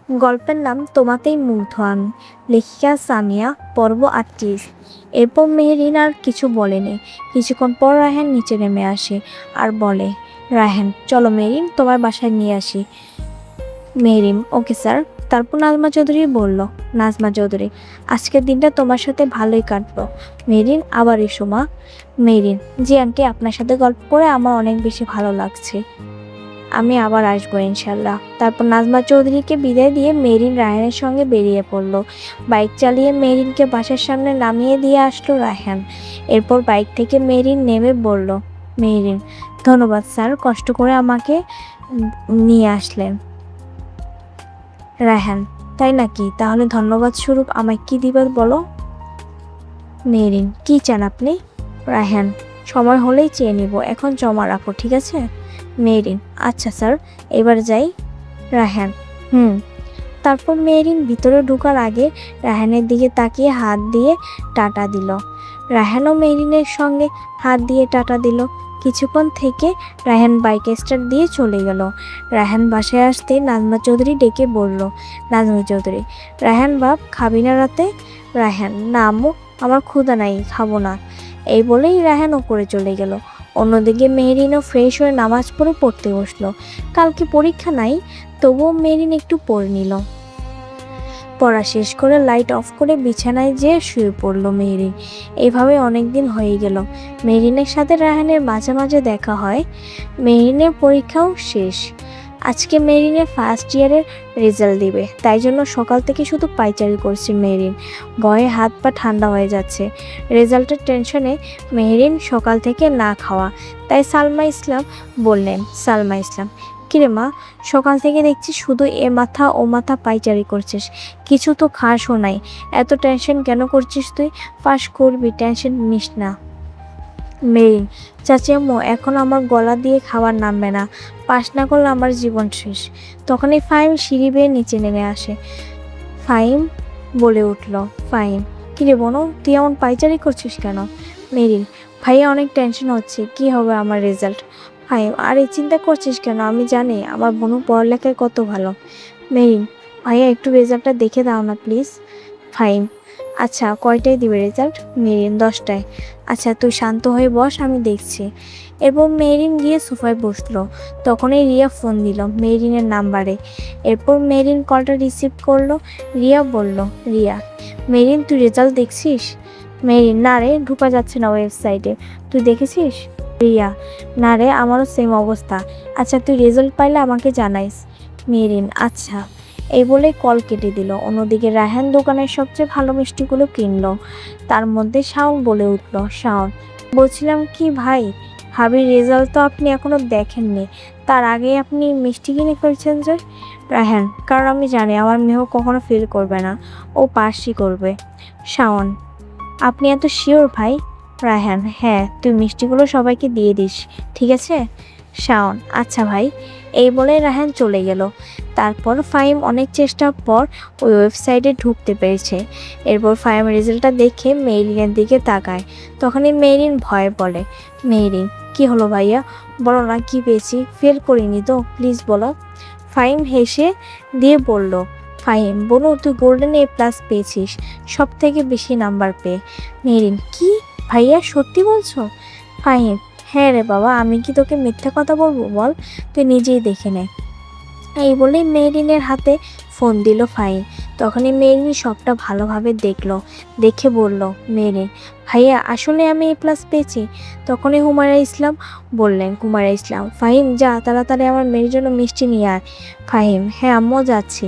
গল্পের নাম তোমাতেই মুগ্ধ আমি, লেখিকা সামিয়া, পর্ব 38। এরপর মেহেরিন আর কিছু বলেনি। কিছুক্ষণ পর রায়হান নিচে নেমে আসে আর বলে, রায়হান চলো মেহেরিন, তোমার বাসায় নিয়ে আসি। Meherin okay sir. তারপর নাজমা চৌধুরী বলল, নাজমা চৌধুরী আজকের দিনটা তোমার সাথে ভালোই কাটলো। মেহেরিন আবার এসো মা। মেহেরিন জি আন্টি, আপনার সাথে গল্প করে আমার অনেক বেশি ভালো লাগছে, আমি আবার আসবো ইনশাল্লাহ। তারপর নাজমা চৌধুরীকে বিদায় দিয়ে মেরিন রায়হানের সঙ্গে বেরিয়ে পড়ল। বাইক চালিয়ে মেরিনকে বাসার সামনে নামিয়ে দিয়ে আসলো রায়হান। এরপর বাইক থেকে মেরিন নেমে বলল, মেরিন ধন্যবাদ স্যার, কষ্ট করে আমাকে নিয়ে আসলেন। রায়হান তাই নাকি? তাহলে ধন্যবাদ স্বরূপ আমায় কি দিবে বলো? মেরিন কি চান আপনি? রায়হান সময় হলেই চেয়ে নিব, এখন জমা রাখো ঠিক আছে? মেরিন আচ্ছা স্যার, এবার যাই। রায়হান তারপর মেরিন ভিতরে ঢোকার আগে রায়হানের দিকে তাকিয়ে হাত দিয়ে টাটা দিল। রায়হানও মেরিনের সঙ্গে হাত দিয়ে টাটা দিল। কিছুক্ষণ থেকে রায়হান বাইক স্টার্ট দিয়ে চলে গেল। রায়হান বাসায় আসতে নাজমা চৌধুরী ডেকে বলল, নাজমা চৌধুরী রায়হান বাপ খাবি না রাতে? রায়হান না আম্মু, আমার ক্ষুধা নাই, খাবো না। এই বলেই রায়হানও করে চলে গেল। অন্যদিকে মেহরিনও ফ্রেশ হয়ে নামাজ পড়তে বসলো। কালকে পরীক্ষা নাই, তবুও মেহরিন একটু পড়ে নিল। পড়া শেষ করে লাইট অফ করে বিছানায় যেয়ে শুয়ে পড়লো মেহরিন। এভাবে অনেক দিন হয়ে গেল। মেহরিনের সাথে রায়হানের মাঝে মাঝে দেখা হয়। মেহরিনের পরীক্ষাও শেষ। আজকে মেরিনের ফার্স্ট ইয়ারের রেজাল্ট দিবে, তাই জন্য সকাল থেকে শুধু পায়চারি করছে মেহরিন। ভয়ে হাত পা ঠান্ডা হয়ে যাচ্ছে। রেজাল্টের টেনশনে মেহরিন সকাল থেকে না খাওয়া। তাই সালমা ইসলাম বললেন, সালমা ইসলাম কিরে মা, সকাল থেকে দেখছি শুধু এ মাথা ও মাথা পায়চারি করছিস, কিছু তো খাসও নাই, এত টেনশন কেন করছিস তুই? পাস করবি, টেনশন নিস না। মেরিন চাচি আম্মু, এখন আমার গলা দিয়ে খাবার নামবে না, পাস না করলে আমার জীবন শেষ। তখনই ফাহিম সিঁড়ি বেয়ে নিচে নেমে আসে। ফাহিম বলে উঠল, ফাহিম কিরে বোনো, তুই এমন পাইচারি করছিস কেন? মেরিন ভাইয়া অনেক টেনশন হচ্ছে, কি হবে আমার রেজাল্ট। ফাহিম আর এই চিন্তা করছিস কেন, আমি জানি আমার বোনু পড়ালেখায় কত ভালো। মেরিন ভাইয়া একটু রেজাল্টটা দেখে দাও না প্লিজ। ফাহিম আচ্ছা, কয়টায় দিবে রেজাল্ট? মেরিন 10টায়। আচ্ছা তুই শান্ত হয়ে বস, আমি দেখছি। এরপর মেরিন গিয়ে সোফায় বসলো। তখনই রিয়া ফোন দিল মেরিনের নাম্বারে। এরপর মেরিন কলটা রিসিভ করলো। রিয়া বলল, রিয়া মেরিন তুই রেজাল্ট দেখছিস? মেরিন না রে, ঢুকা যাচ্ছে না ওয়েবসাইটে, তুই দেখেছিস? রিয়া না রে, আমারও সেম অবস্থা। আচ্ছা তুই রেজাল্ট পাইলে আমাকে জানাইস। মেরিন আচ্ছা। এই বলে কল কেটে দিল। অন্যদিকে রায়হান দোকানের সবচেয়ে ভালো মিষ্টিগুলো কিনলো। তার মধ্যে শাওন বলে উঠল, শাওন বলছিলাম কি ভাই, ভাবির রেজাল্ট তো আপনি এখনো দেখেননি, তার আগেই আপনি মিষ্টি কিনে ফেলছেন যে? রায়হান কারণ আমি জানি আমার মেয়েও কখনো ফেল করবে না, ও পাসই করবে। শাওন আপনি এত শিওর ভাই? রায়হান হ্যাঁ, তুই মিষ্টিগুলো সবাইকে দিয়ে দিস ঠিক আছে? শাওন আচ্ছা ভাই। এই বলে রায়হান চলে গেল। তারপর ফাহিম অনেক চেষ্টার পর ওই ওয়েবসাইটে ঢুকতে পেরেছে। এরপর ফাহিম রেজাল্টটা দেখে মেরিনের দিকে তাকায়। তখনই মেরিন ভয়ে বলে, মেরিন কি হলো ভাইয়া, বলো না কি পেয়েছি, ফেল করিনি তো, প্লিজ বলো। ফাহিম হেসে দিয়ে বলল, ফাহিম বলো তুই গোল্ডেন A+ পেয়েছিস, সব থেকে বেশি নাম্বার পেয়ে। মেরিন কি ভাইয়া সত্যি বলছো? ফাহিম হ্যাঁ রে বাবা, আমি কি তোকে মিথ্যা কথা বলবো বল, তুই নিজেই দেখে নে। এই বলে মেরিনের হাতে ফোন দিল ফাহিম। তখনই মেরিন সবটা ভালোভাবে দেখলো, দেখে বলল, মেরিন ভাইয়া আসলে আমি A+ পেয়েছি। তখনই হুমায়রা ইসলাম বললেন, হুমায়রা ইসলাম ফাহিম যা তাড়াতাড়ি আমার মেয়ের জন্য মিষ্টি নিয়ে আয়। ফাহিম হ্যাঁ আম্মু যাচ্ছি।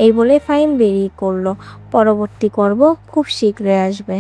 এই বলে ফাহিম বেরিয়ে পড়ল। পরবর্তী পর্ব খুব শীঘ্রই আসবে।